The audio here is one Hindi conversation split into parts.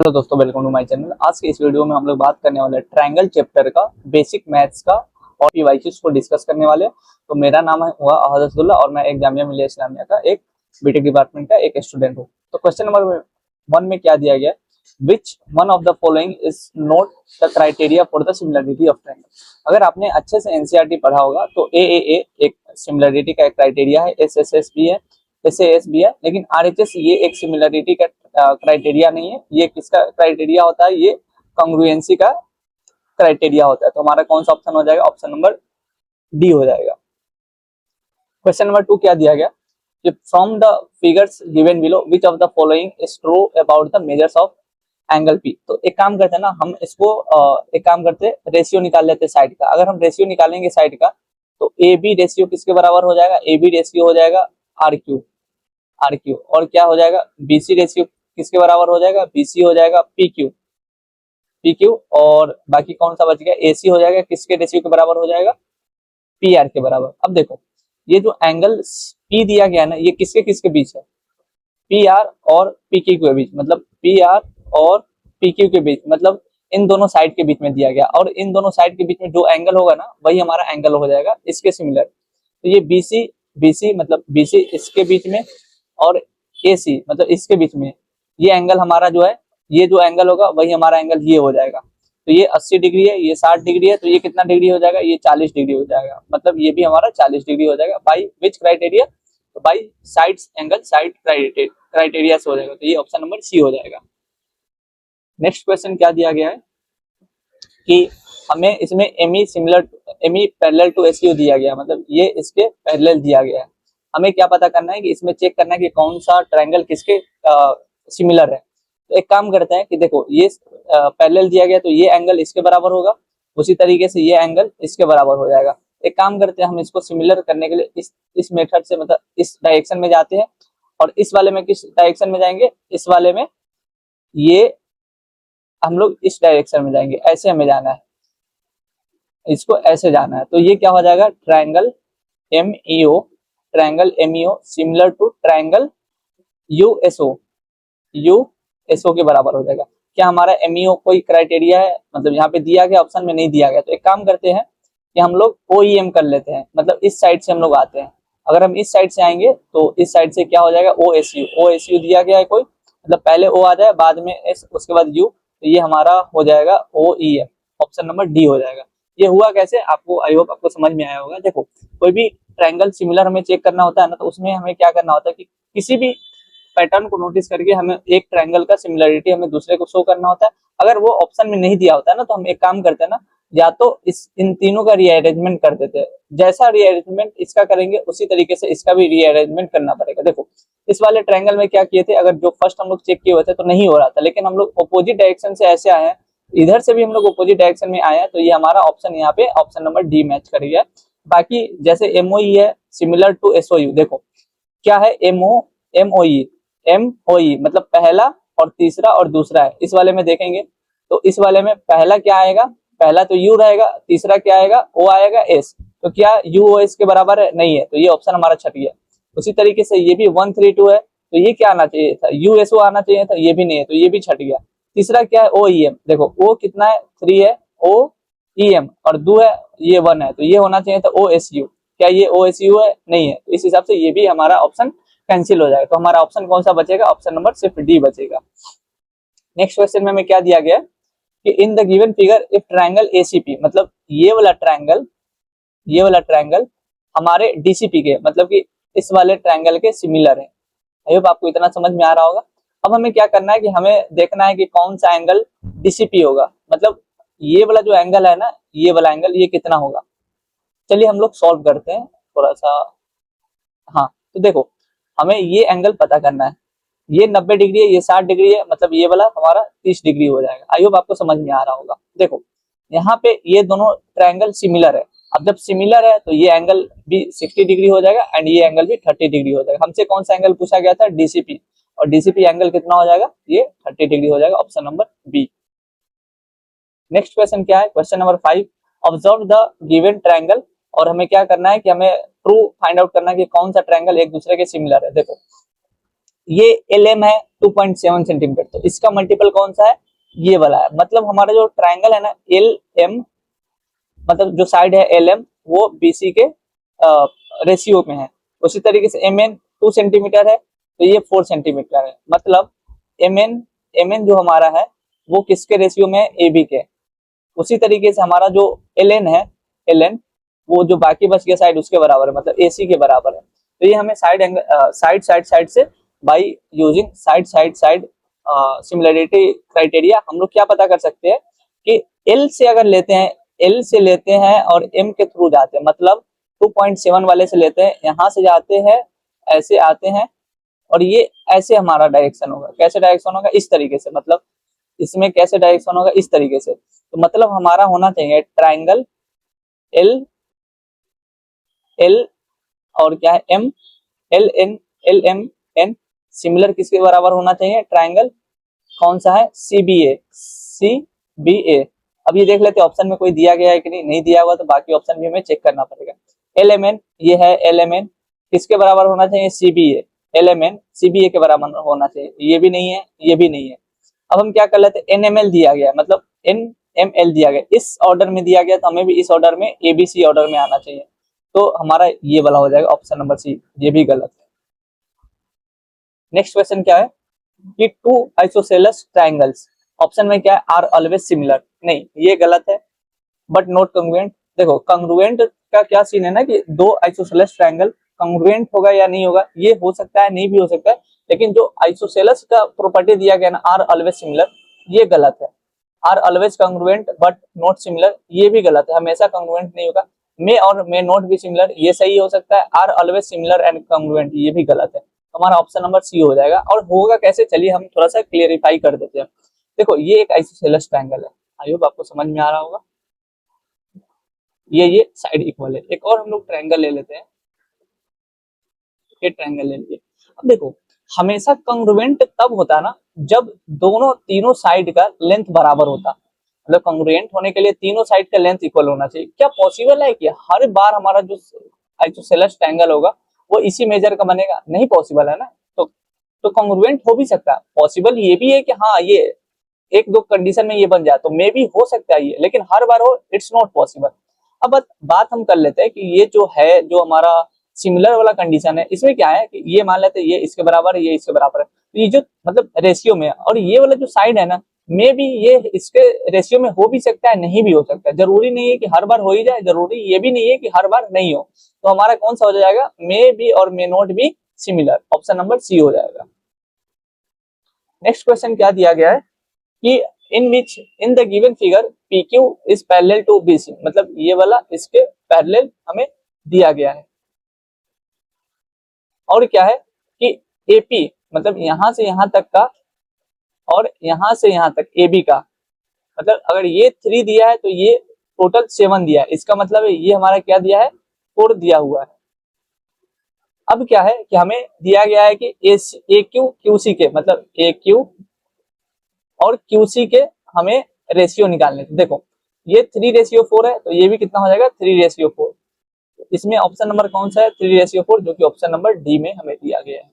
हेलो दोस्तों, वेलकम टू माय चैनल। आज के इस वीडियो में हम लोग बात करने वाले हैं ट्रायंगल चैप्टर का बेसिक मैथ्स का और पीवाईक्यूज को डिस्कस करने वाले हैं। तो मेरा नाम है हुआ अहद असदुल्ला और मैं एक जामिया मिलिया इस्लामिया का एक बीटेक डिपार्टमेंट का एक स्टूडेंट हूँ। तो क्वेश्चन नंबर 1 में क्या दिया गया है, which one of the following is not the criteria for the similarity of triangle. अगर आपने अच्छे से एनसीईआरटी पढ़ा होगा तो ए एक सिमिलरिटी का एक क्राइटेरिया है, एस भी है, एस भी है, लेकिन आरएचएस ये एक सिमिलरिटी का क्राइटेरिया नहीं है। ये किसका क्राइटेरिया होता है? ये कॉन्ग्रुएंसी का क्राइटेरिया होता है। तो हमारा कौन सा ऑप्शन हो जाएगा? ऑप्शन नंबर डी हो जाएगा। क्वेश्चन नंबर 2 क्या दिया गया कि from the figures given below which of the following is true about the measures of angle P. तो एक काम करते हैं ना, हम इसको एक काम करते रेशियो निकाल लेते हैं साइड का। अगर हम रेशियो निकालेंगे साइड का तो ए बी रेशियो किसके बराबर हो जाएगा? ए बी रेशियो हो जाएगा आर क्यू। और क्या हो जाएगा? बीसी रेशियो किसके बराबर हो जाएगा? बीसी हो जाएगा पी क्यू। और बाकी कौन सा बच गया? एसी हो जाएगा किसके रेशियो के बराबर हो जाएगा? पी आर के बराबर। अब देखो, ये जो एंगल पी दिया गया ना, ये किसके किसके बीच है? पी आर और पी क्यू के बीच, मतलब पी आर और पी क्यू के बीच, मतलब इन दोनों साइड के बीच में दिया गया। और इन दोनों साइड के बीच में जो एंगल होगा ना, वही हमारा एंगल हो जाएगा इसके सिमिलर। तो ये बीसी मतलब बीसी इसके बीच में और AC मतलब इसके बीच में, ये एंगल हमारा जो है, ये जो एंगल होगा वही हमारा एंगल ये हो जाएगा। तो ये 80 डिग्री है, ये 60 डिग्री है, तो ये कितना डिग्री हो जाएगा? ये 40 डिग्री हो जाएगा। मतलब ये भी हमारा 40 डिग्री हो जाएगा। By which criteria? तो by sides angle side criteria से हो जाएगा। तो ये ऑप्शन नंबर सी हो जाएगा। नेक्स्ट क्वेश्चन क्या दिया गया है कि हमें इसमें एमई पैरेलल टू एसयू दिया गया, मतलब ये इसके पैरेलल दिया गया है। हमें क्या पता करना है कि इसमें चेक करना है कि कौन सा ट्रायंगल किसके सिमिलर है। तो एक काम करते हैं कि देखो, ये पैरेलल दिया गया तो ये एंगल इसके बराबर होगा, उसी तरीके से ये एंगल इसके बराबर हो जाएगा। एक काम करते हैं, हम इसको सिमिलर करने के लिए इस मेथड से, मतलब इस डायरेक्शन में जाते हैं। और इस वाले में किस डायरेक्शन में जाएंगे? इस वाले में ये हम लोग इस डायरेक्शन में जाएंगे, ऐसे हमें जाना है, इसको ऐसे जाना है। तो ये क्या हो जाएगा? Triangle M E O similar to triangle USO के बराबर हो जाएगा। क्या हमारा एमईओ कोई क्राइटेरिया है? मतलब यहाँ पे दिया गया, ऑप्शन में नहीं दिया गया। तो एक काम करते हैं कि हम लोग ओईएम कर लेते हैं, मतलब इस साइड से हम लोग आते हैं। अगर हम इस साइड से आएंगे तो इस साइड से क्या हो जाएगा? ओएसयू दिया गया है कोई, मतलब पहले ओ आ जाए बाद में एस उसके बाद यू, तो ये हमारा हो जाएगा ओईएम। ऑप्शन नंबर डी हो जाएगा। ये हुआ कैसे? आपको आई होप आपको समझ में आया होगा। देखो, कोई भी ट्रायंगल सिमिलर हमें चेक करना होता है ना, तो उसमें हमें क्या करना होता है कि किसी भी पैटर्न को नोटिस करके हमें एक ट्रायंगल का सिमिलरिटी हमें दूसरे को शो करना होता है। अगर वो ऑप्शन में नहीं दिया होता है ना, तो हम एक काम करते हैं ना, या तो इन तीनों का रीअरेंजमेंट कर देते हैं। जैसा रीअरेंजमेंट इसका करेंगे उसी तरीके से इसका भी रीअरेंजमेंट करना पड़ेगा। देखो, इस वाले ट्रायंगल में क्या किए थे, अगर जो फर्स्ट हम लोग चेक किए हुए थे तो नहीं हो रहा था, लेकिन हम लोग अपोजिट डायरेक्शन से ऐसे आए हैं, इधर से भी हम लोग अपोजिट डायरेक्शन में आए हैं, तो ये हमारा ऑप्शन यहाँ पे ऑप्शन नंबर डी मैच कर गया। बाकी जैसे एमओई है सिमिलर टू एसओयू, देखो क्या है? एमओई मतलब पहला और तीसरा और दूसरा है। इस वाले में देखेंगे तो इस वाले में पहला क्या आएगा? पहला तो यू रहेगा, तीसरा क्या आएगा? ओ आएगा एस। तो क्या यू ओ एस के बराबर है? नहीं है, तो ये ऑप्शन हमारा छट गया। उसी तरीके से ये भी 132 है, तो ये क्या आना चाहिए था? यूएसओ आना चाहिए था, ये भी नहीं है, तो ये भी छट गया। तीसरा क्या है? ओ ई एम। देखो ओ कितना है? 3 है, ओ ई एम, और 2 है, ये 1 है, तो ये होना चाहिए था ओ एस यू। क्या ये ओ एस यू है? नहीं है, तो इस हिसाब से ये भी हमारा ऑप्शन कैंसिल हो जाएगा। तो हमारा ऑप्शन कौन सा बचेगा? ऑप्शन नंबर सिर्फ डी बचेगा। नेक्स्ट क्वेश्चन में हमें क्या दिया गया कि in the given figure if triangle ACP, मतलब ये वाला ट्रायंगल हमारे डीसीपी के, मतलब कि इस वाले ट्रायंगल के सिमिलर है। आई होप आपको इतना समझ में आ रहा होगा। अब हमें क्या करना है कि हमें देखना है कि कौन सा एंगल डीसीपी होगा, मतलब ये वाला जो एंगल है ना, ये वाला एंगल ये कितना होगा। चलिए हम लोग सॉल्व करते हैं थोड़ा सा। हाँ, तो देखो, हमें ये एंगल पता करना है। ये 90 डिग्री है, ये 60 डिग्री है, मतलब ये वाला हमारा 30 डिग्री हो जाएगा। आई होप आपको समझ में आ रहा होगा। देखो, यहाँ पे ये दोनों ट्रायंगल सिमिलर है। अब जब सिमिलर है तो ये एंगल भी 60 डिग्री हो जाएगा एंड ये एंगल भी 30 डिग्री हो जाएगा। हमसे कौन सा एंगल पूछा गया था? डीसीपी, और डीसीपी एंगल कितना हो जाएगा? ये 30 डिग्री हो जाएगा। Option number B. Next question क्या है? Question number 5, observe the given triangle. और हमें क्या करना है कि हमें ट्रू फाइंड आउट करना है कि कौन सा ट्रायंगल एक दूसरे के सिमिलर है। देखो, ये LM है 2.7 सेंटीमीटर, तो इसका मल्टीपल कौन सा है, ये वाला है। मतलब हमारा जो ट्राइंगल है ना LM, मतलब जो साइड है LM वो BC के रेशियो में है। उसी तरीके से MN 2 सेंटीमीटर है तो ये 4 सेंटीमीटर है। मतलब MN जो हमारा है वो किसके रेशियो में है, AB के। उसी तरीके से हमारा जो LN है, LN वो जो बाकी बच गया साइड उसके बराबर है, मतलब AC के बराबर है। तो ये हमें साइड से by using side similarity criteria हम लोग क्या पता कर सकते हैं कि L से अगर लेते हैं, L से लेते हैं और M के थ्रू जाते हैं, मतलब 2.7 वाले से लेते हैं, यहाँ से जाते हैं, ऐसे आते हैं और ये ऐसे हमारा डायरेक्शन होगा। कैसे डायरेक्शन होगा, इस तरीके से, मतलब इसमें कैसे डायरेक्शन होगा, इस तरीके से। तो मतलब हमारा होना चाहिए ट्राइंगल L और क्या है M, LM सिमिलर किसके बराबर होना चाहिए, ट्राइंगल कौन सा है, CBA। अब ये देख लेते हैं ऑप्शन में कोई दिया गया है कि नहीं दिया हुआ, तो बाकी ऑप्शन भी हमें चेक करना पड़ेगा। LMN, ये है LMN किसके बराबर होना चाहिए, CBA। LMN CBA के बराबर होना चाहिए, ये भी नहीं है, ये भी नहीं है। अब हम क्या कर लेते हैं, NML दिया गया, मतलब NML दिया गया, इस ऑर्डर में दिया गया, तो हमें भी इस ऑर्डर में ABC ऑर्डर में आना चाहिए। तो हमारा ये वाला हो जाएगा ऑप्शन नंबर C, ये भी गलत है। नेक्स्ट क्वेश्चन क्या है कि टू आइसोसेलेस ट्राइंगल्स, ऑप्शन में क्या है, आर ऑलवेज सिमिलर, नहीं ये गलत है। बट नॉट कंग्रुएंट, देखो कंग्रुएंट का क्या सीन है ना कि दो आइसोसेलेस ट्राइंगल कंग्रुएंट होगा या नहीं होगा, ये हो सकता है, नहीं भी हो सकता है। लेकिन जो आइसोसेलेस का प्रॉपर्टी दिया गया ना, आर ऑलवेज सिमिलर, ये गलत है। Are always congruent but not similar, ये भी गलत है, हमेशा कंग्रुएंट नहीं होगा। मे और मे नॉट भी सिमिलर, ये सही हो सकता है। Are always similar and congruent, ये भी गलत है। हमारा ऑप्शन नंबर C हो जाएगा। और होगा कैसे, चलिए हम थोड़ा सा क्लियरिफाई कर देते हैं। देखो ये एक आइसोसेलेस ट्रायंगल है, आई होप आपको समझ में आ रहा होगा। ये साइड इक्वल है। एक और हम लोग ट्रायंगल ले लेते हैं, ये ट्रायंगल ले लीजिए। अब देखो हमेशा कंग्रुएंट तब होता है ना जब दोनों तीनों साइड का लेंथ बराबर होता, मतलब कंग्रुएंट होने के लिए तीनों साइड का लेंथ इक्वल होना चाहिए। क्या पॉसिबल है कि हर बार हमारा जो आइसोसेलेस ट्रायंगल होगा वो इसी मेजर का बनेगा, नहीं पॉसिबल है ना। तो कंग्रुएंट हो भी सकता है, पॉसिबल ये भी है कि हाँ ये एक दो कंडीशन में ये बन जाए तो मे भी हो सकता है ये, लेकिन हर बार हो इट्स नॉट पॉसिबल। अब बात हम कर लेते हैं कि ये जो है, जो हमारा सिमिलर वाला कंडीशन है, इसमें क्या है कि ये मान लेते हैं ये इसके बराबर है, ये इसके बराबर है, तो ये जो मतलब रेशियो में है, और ये वाला जो साइड है ना मे भी ये इसके रेशियो में हो भी सकता है, नहीं भी हो सकता है। जरूरी नहीं है कि हर बार हो ही जाए, जरूरी ये भी नहीं है कि हर बार नहीं हो। तो हमारा कौन सा हो जाएगा, मे बी और may not be similar, option number C हो जाएगा। नेक्स्ट क्वेश्चन क्या दिया गया है कि in which in the given figure PQ is parallel to BC, मतलब ये वाला इसके पैरेलल हमें दिया गया है। और क्या है कि AP, मतलब यहां से यहां तक का और यहां से यहां तक AB का, मतलब अगर ये 3 दिया है तो ये टोटल 7 दिया है, इसका मतलब है ये हमारा क्या दिया है, 4 दिया हुआ है। अब क्या है कि हमें दिया गया है कि AQ QC के, मतलब AQ और QC के हमें रेशियो निकालने थे। देखो ये 3:4 है, तो ये भी कितना हो जाएगा, 3:4। इसमें ऑप्शन नंबर कौन सा है, 3:4, जो कि ऑप्शन नंबर D में हमें दिया गया है।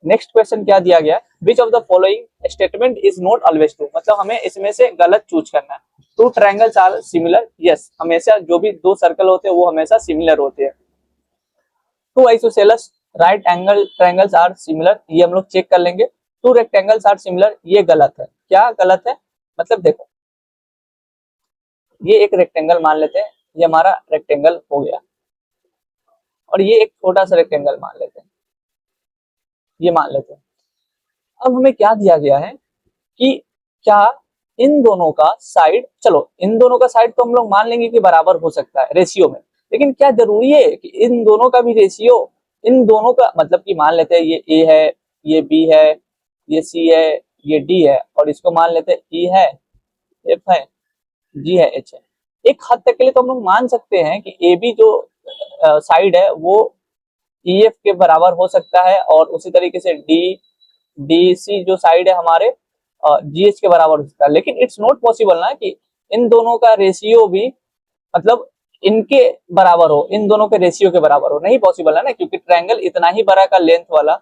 नेक्स्ट क्वेश्चन क्या दिया गया, which of the following statement is not always true, मतलब हमें इसमें से गलत चूज करना है। Two triangles are similar, yes, हमेशा जो भी दो सर्कल होते हैं वो हमेशा सिमिलर होते हैं। Two isosceles right angle triangles are similar, ये हम लोग चेक कर लेंगे। टू रेक्टेंगल्स आर सिमिलर, ये गलत है। क्या गलत है, मतलब देखो ये एक रेक्टेंगल मान लेते हैं, ये हमारा रेक्टेंगल हो गया, और ये एक छोटा सा रेक्टेंगल मान लेते हैं, ये मान लेते हैं। अब हमें क्या दिया गया है कि क्या इन दोनों का साइड, चलो इन दोनों का साइड तो हम लोग मान लेंगे कि बराबर हो सकता है रेशियो में, लेकिन क्या जरूरी है कि इन दोनों का भी रेशियो, इन दोनों का मतलब कि मान लेते हैं ये A है, ये B है, ये C है, ये D है, और इसको मान लेते हैं E है, F है, G है, H है। एक हद तक के लिए तो हम लोग मान सकते हैं कि AB जो साइड है वो EF के बराबर हो सकता है, और उसी तरीके से DC जो साइड है हमारे GH के बराबर हो सकता है। लेकिन इट्स नॉट पॉसिबल ना कि इन दोनों का रेशियो भी मतलब इनके बराबर हो, इन दोनों के रेशियो के बराबर हो, नहीं पॉसिबल है ना, क्योंकि ट्रायंगल इतना ही बड़ा का लेंथ वाला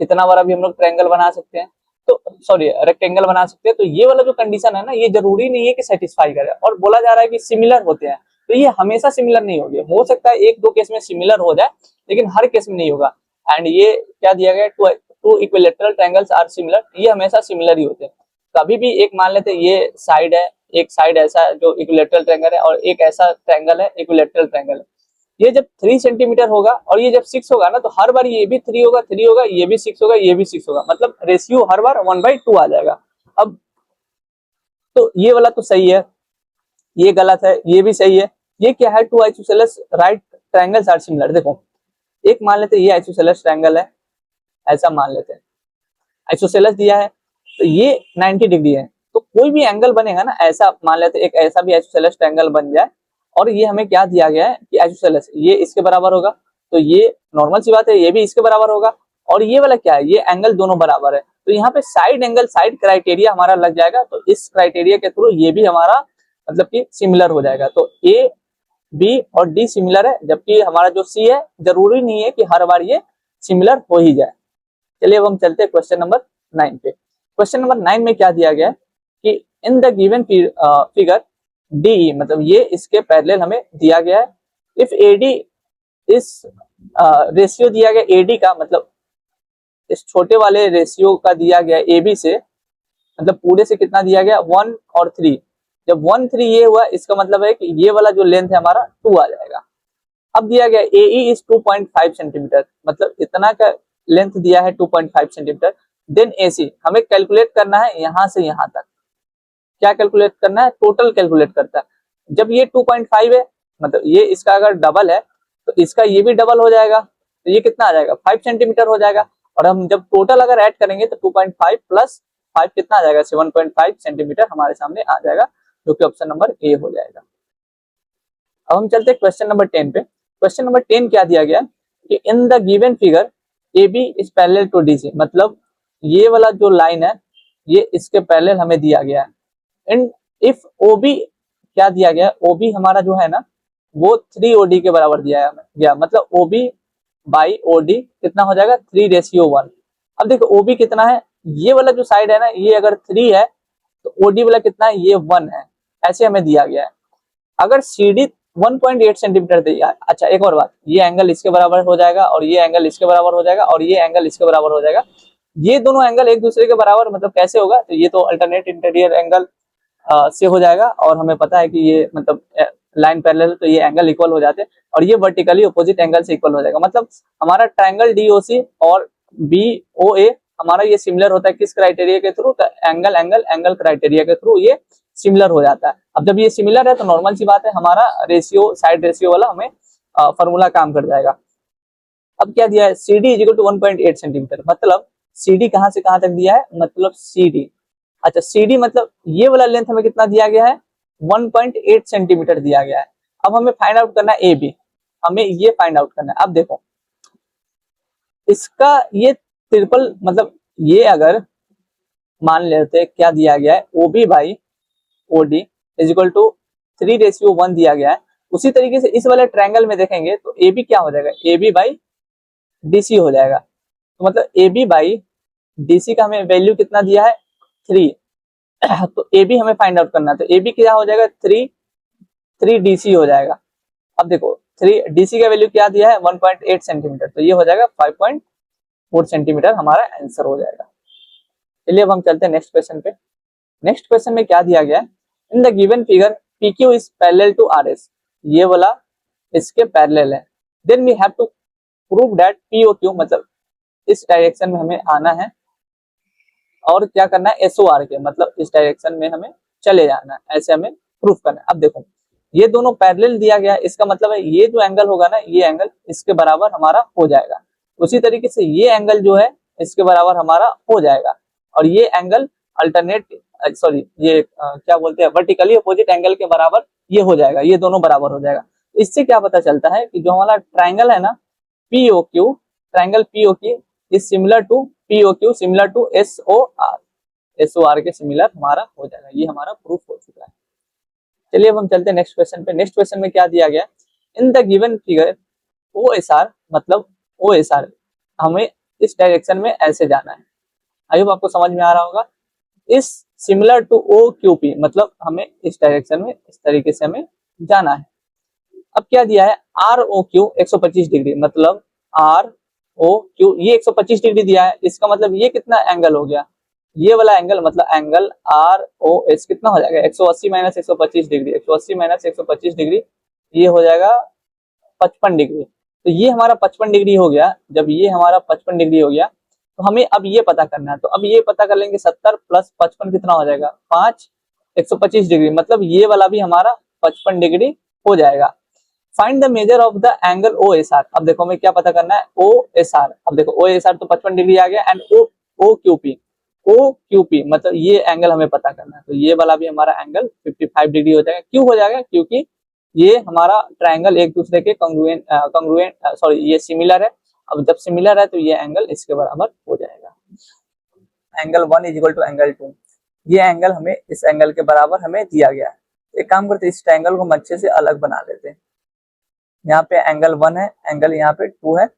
इतना बड़ा भी हम लोग ट्रायंगल बना सकते हैं, तो सॉरी रेक्टेंगल बना सकते हैं। तो ये वाला जो कंडीशन है ना, ये जरूरी नहीं है कि सेटिस्फाई करे। और बोला जा रहा है कि सिमिलर होते हैं, तो ये हमेशा सिमिलर नहीं होगी, हो सकता है एक दो केस में सिमिलर हो जाए, लेकिन हर केस में नहीं होगा। एंड ये क्या दिया गया, two equilateral triangles are similar, ये हमेशा सिमिलर ही होते हैं। कभी भी एक मान लेते हैं ये साइड है, एक साइड ऐसा है जो इक्विलेटरल ट्रायंगल है, और एक ऐसा ट्रायंगल है इक्विलेटरल ट्रायंगल है। ये जब 3 सेंटीमीटर होगा और ये जब 6 होगा ना, तो हर बार ये भी 3 होगा, 3 होगा, ये भी 6 होगा, ये भी 6 होगा, मतलब रेशियो हर बार 1/2 आ जाएगा। अब तो ये वाला तो सही है, ये गलत है, ये भी सही है। ये क्या है, two isosceles right triangles are similar. देखो एक मान लेते हैं ये आइसोसेलेस ट्रायंगल है, ऐसा मान लेते हैं, आइसोसेलेस दिया है तो ये 90 डिग्री है, तो कोई भी एंगल बनेगा ना, ऐसा मान लेते हैं एक ऐसा भी आइसोसेलेस ट्रायंगल बन जाए, और ये हमें क्या दिया गया है कि आइसोसेलेस ये इसके बराबर होगा, तो ये नॉर्मल सी बात है, ये भी इसके बराबर होगा, और ये वाला क्या है, ये एंगल दोनों बराबर है, तो यहाँ पे साइड एंगल साइड क्राइटेरिया हमारा लग जाएगा। तो इस क्राइटेरिया के थ्रू ये भी हमारा मतलब कि सिमिलर हो जाएगा। तो ए बी और डी सिमिलर है, जबकि हमारा जो सी है जरूरी नहीं है कि हर बार ये सिमिलर हो ही जाए। चलिए अब हम चलते हैं क्वेश्चन नंबर 9 पे। क्वेश्चन नंबर 9 में क्या दिया गया है कि in the given figure D, मतलब ये इसके पैरेलल हमें दिया गया है। इफ एडी इस रेशियो दिया गया एडी का, मतलब इस छोटे वाले रेशियो का दिया गया ए बी से, मतलब पूरे से कितना दिया गया 1 और 3। जब 1 3 ये हुआ, इसका मतलब है कि ये वाला जो लेंथ है हमारा 2 आ जाएगा। अब दिया गया ए ई इज 2.5 सेंटीमीटर, मतलब इतना का लेंथ दिया है 2.5 सेंटीमीटर। देन ए सी हमें कैलकुलेट करना है यहां से यहां तक। क्या कैलकुलेट करना है, टोटल कैलकुलेट करता है। जब ये 2.5 है, मतलब ये इसका अगर डबल है तो इसका ये भी डबल हो जाएगा, तो ये कितना आ जाएगा 5 सेंटीमीटर हो जाएगा। और हम जब टोटल अगर ऐड करेंगे तो 2.5 प्लस 5 कितना आ जाएगा, 7.5 सेंटीमीटर हमारे सामने आ जाएगा, जो कि ऑप्शन नंबर ए हो जाएगा। अब हम चलते हैं क्वेश्चन नंबर 10 पे। क्वेश्चन नंबर 10 क्या दिया गया कि in the given figure A B is parallel to D C, मतलब ये वाला जो लाइन है ये इसके पैरेलल हमें दिया गया है। एंड इफ ओ बी क्या दिया गया, ओ बी हमारा जो है ना वो 3 OD के बराबर दिया है हमें गया, मतलब O B by O D कितना हो जाएगा 3:1। अब देखो ओ बी कितना है, ये वाला जो साइड है ना ये अगर 3 है तो ओ डी वाला कितना है, ये 1 है, ऐसे हमें दिया गया है। अगर सी डी 1.8 सेंटीमीटर दिया है, अच्छा एक और बात, ये एंगल इसके बराबर हो जाएगा, और ये एंगल इसके बराबर हो जाएगा, और ये एंगल इसके बराबर हो जाएगा। ये दोनों एंगल एक दूसरे के बराबर मतलब कैसे होगा, तो ये तो अल्टरनेट इंटीरियर एंगल से हो जाएगा, और हमें पता है कि ये मतलब लाइन पैरेलल तो ये एंगल इक्वल हो जाते हैं, और ये वर्टिकली अपोजिट एंगल से इक्वल हो जाएगा। मतलब हमारा ट्रायंगल डीओसी और बीओए हमारा ये सिमिलर होता है किस क्राइटेरिया के through, angle angle angle criteria के थ्रू ये सिमिलर हो जाता है। अब जब ये सिमिलर है तो नॉर्मल सी बात है, हमारा रेशियो साइड रेशियो वाला हमें फॉर्मूला काम कर जाएगा। अब क्या दिया है, C D is equal to 1.8 centimetre, मतलब सी डी कहां से कहां तक दिया है, मतलब सी डी, अच्छा सी डी मतलब ये वाला लेंथ हमें कितना दिया गया है 1.8 सेंटीमीटर दिया गया है। अब हमें फाइंड आउट करना है ए बी, हमें ये फाइंड आउट करना है। अब देखो इसका ये ट्रिपल, मतलब ये अगर मान लेते क्या दिया गया है O B by O D is equal to 3:1 दिया गया है, उसी तरीके से इस वाले ट्रायंगल में देखेंगे तो ए बी क्या हो जाएगा, A B by D C हो जाएगा। तो मतलब A B by D C का हमें वैल्यू कितना दिया है 3, तो ए बी हमें फाइंड आउट करना है, तो ए बी क्या हो जाएगा 3 डी सी हो जाएगा। अब देखो 3 डी सी का वैल्यू क्या दिया है 1.8 सेंटीमीटर, तो ये हो जाएगा 5.4 सेंटीमीटर हमारा आंसर हो जाएगा। चलिए अब हम चलते हैं नेक्स्ट क्वेश्चन पे। नेक्स्ट क्वेश्चन में क्या दिया गया है, in the given figure P Q is parallel to R S, ये वाला इसके पैरेलल है। Then we have to prove that P O Q, मतलब इस डायरेक्शन में हमें आना है और क्या करना है एस ओ आर के, मतलब इस डायरेक्शन में हमें चले जाना है, ऐसे हमें प्रूफ करना है। अब देखो ये दोनों पैरेलल दिया गया है, इसका मतलब है ये जो एंगल होगा ना ये एंगल इसके बराबर हमारा हो जाएगा, उसी तरीके से ये एंगल जो है इसके बराबर हमारा हो जाएगा, और ये एंगल अल्टरनेट सॉरी ये क्या बोलते हैं वर्टिकली अपोजिट एंगल के बराबर ये हो जाएगा, ये दोनों बराबर हो जाएगा। इससे क्या पता चलता है कि जो हमारा ट्राइंगल है ना POQ, triangle POQ is similar to POQ similar to SOR, SOR के सिमिलर हमारा हो जाएगा, ये हमारा प्रूफ हो चुका है। चलिए अब हम चलते हैं नेक्स्ट क्वेश्चन पे। नेक्स्ट क्वेश्चन में क्या दिया गया, in the given figure O S R, मतलब ओ एस आर हमें इस डायरेक्शन में ऐसे जाना है। आई होप आपको समझ में आ रहा होगा। इस similar to O Q P, मतलब हमें इस डायरेक्शन में इस तरीके से हमें जाना है। अब क्या दिया है, आर ओ क्यू 125 डिग्री, मतलब आर ओ क्यू ये 125 डिग्री दिया है। इसका मतलब ये कितना एंगल हो गया, ये वाला एंगल, मतलब एंगल आर ओ एस कितना हो जाएगा 180 माइनस 125 डिग्री, 180 माइनस 125 डिग्री, ये हो जाएगा 55 डिग्री। तो ये हमारा 55 डिग्री हो गया। जब ये हमारा 55 डिग्री हो गया तो हमें अब ये पता करना है। तो अब ये पता कर लेंगे 70 प्लस 55 कितना हो जाएगा 5, 125 डिग्री, मतलब ये वाला भी हमारा 55 डिग्री हो जाएगा। Find the measure of the angle O S R. अब देखो हमें क्या पता करना है, ओ एस आर। अब देखो ओ एस आर तो 55 डिग्री आ गया, and O O Q P, O Q P मतलब ये एंगल हमें पता करना है। तो ये वाला भी हमारा एंगल 55 डिग्री हो जाएगा। क्यों हो जाएगा, क्योंकि ये हमारा ट्रायंगल एक दूसरे के कंग्रुएंट सॉरी ये सिमिलर है। अब जब सिमिलर है तो ये एंगल इसके बराबर हो जाएगा। Angle 1 is equal to angle 2, ये एंगल हमें इस एंगल के बराबर हमें दिया गया है। एक काम करते हैं, इस ट्रायंगल को हम अच्छे से अलग बना लेते हैं। यहाँ पे एंगल 1 है, एंगल यहाँ पे 2 है,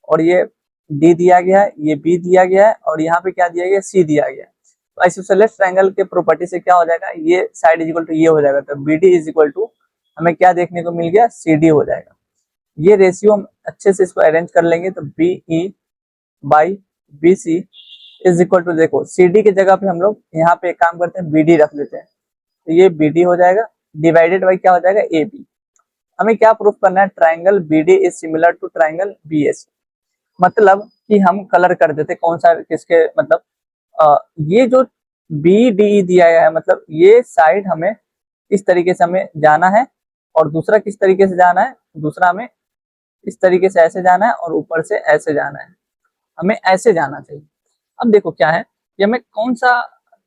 और ये डी दिया गया है, ये बी दिया गया है, और यहाँ पे क्या दिया गया, सी दिया गया है। तो आइसोसेलेस ट्रायंगल के प्रॉपर्टी से क्या हो जाएगा, ये साइड इज इक्वल टू ये हो जाएगा। तो B D is equal to हमें क्या देखने को मिल गया, सी डी हो जाएगा। ये रेशियो हम अच्छे से इसको अरेंज कर लेंगे। तो B E by B C is equal to, देखो सी डी की जगह पे हम लोग यहाँ पे एक काम करते हैं, बी डी रख लेते हैं। तो ये बी डी हो जाएगा, डिवाइडेड बाई क्या हो जाएगा, ए बी। हमें क्या प्रूफ करना है, triangle B D is similar to triangle B S. मतलब कि हम कलर कर देते कौन सा किसके, मतलब ये जो बी डी दिया गया है, मतलब ये साइड हमें इस तरीके से हमें जाना है, और दूसरा किस तरीके से जाना है, दूसरा हमें इस तरीके से ऐसे जाना है, और ऊपर से ऐसे जाना है, हमें ऐसे जाना चाहिए। अब देखो क्या है कि हमें कौन सा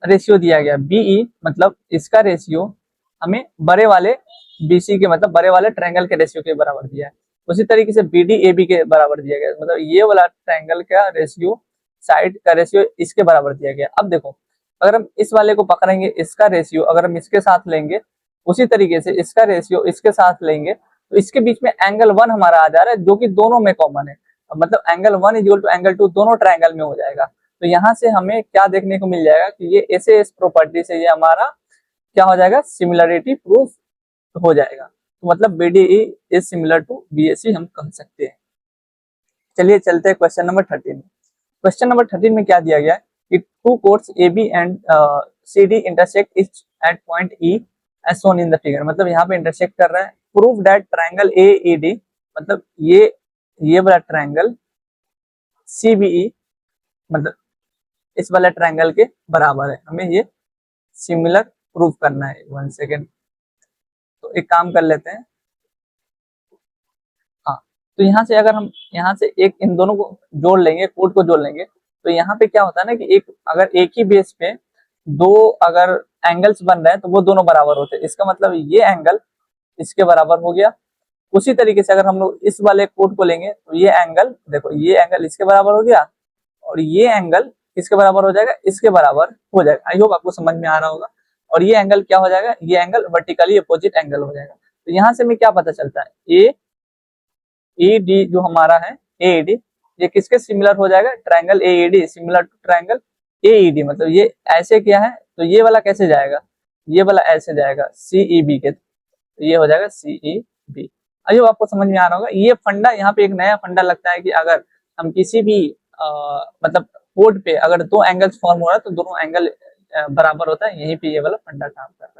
रेशियो दिया गया, बीई मतलब इसका रेशियो हमें बड़े वाले बीसी के, मतलब बड़े वाले ट्रायंगल के रेशियो के बराबर दिया है। उसी तरीके से बी डी ए बी के बराबर दिया गया, मतलब ये वाला ट्रायंगल का रेशियो, साइड का रेशियो इसके बराबर दिया गया। अब देखो अगर हम इस वाले को पकड़ेंगे, इसका रेशियो अगर हम इसके साथ लेंगे, उसी तरीके से इसका रेशियो इसके साथ लेंगे, तो इसके बीच में एंगल 1 हमारा आ जा रहा है, जो कि दोनों में कॉमन है। मतलब angle 1 is equal to angle 2 दोनों ट्रायंगल में हो जाएगा। तो यहाँ से हमें क्या देखने को मिल जाएगा कि ये ऐसे इस प्रॉपर्टी से ये हमारा क्या हो जाएगा, सिमिलरिटी प्रूफ हो जाएगा। तो मतलब BDE is similar to BSC हम कह सकते हैं। चलिए चलते हैं क्वेश्चन नंबर 13। क्वेश्चन नंबर 13 में क्या दिया गया है कि two chords A B and C D intersect each at point E as shown in the figure. मतलब यहाँ पे इंटरसेक्ट कर रहा है। Prove that triangle A E D, मतलब ये वाला ट्रायंगल सी बी ई मतलब इस वाला ट्रायंगल के बराबर है। हमें ये सिमिलर प्रूफ करना है। 1 सेकेंड, तो एक काम कर लेते हैं। हाँ, तो यहाँ से अगर हम यहाँ से एक इन दोनों को जोड़ लेंगे, कोड को जोड़ लेंगे, तो यहाँ पे क्या होता है ना कि एक अगर एक ही बेस पे दो अगर एंगल्स बन रहे हैं तो वो दोनों बराबर होते हैं। इसका मतलब ये एंगल इसके बराबर हो गया। उसी तरीके से अगर हम लोग इस वाले कोड को लेंगे तो ये एंगल, देखो ये एंगल इसके बराबर हो गया, और ये एंगल इसके बराबर हो जाएगा, इसके बराबर हो जाएगा। आई होप आपको समझ में आ रहा होगा। और ये एंगल क्या हो जाएगा, ये एंगल वर्टिकली अपोजिट एंगल हो जाएगा। तो यहाँ से हमें क्या पता चलता है, ए ई डी जो हमारा है ए ई डी, ये किसके सिमिलर हो जाएगा, triangle A E D similar to triangle A E D. मतलब ये ऐसे क्या है, तो ये वाला कैसे जाएगा, ये वाला ऐसे जाएगा सी ई बी के, तो ये हो जाएगा सी ई बी। अयो आपको समझ में आ रहा होगा। ये फंडा, यहाँ पे एक नया फंडा लगता है कि अगर हम किसी भी मतलब कोड पे अगर दो एंगल्स फॉर्म हो रहा है तो दोनों एंगल बराबर होता है। यहीं पे ये वाला फंडा काम कर रहा है।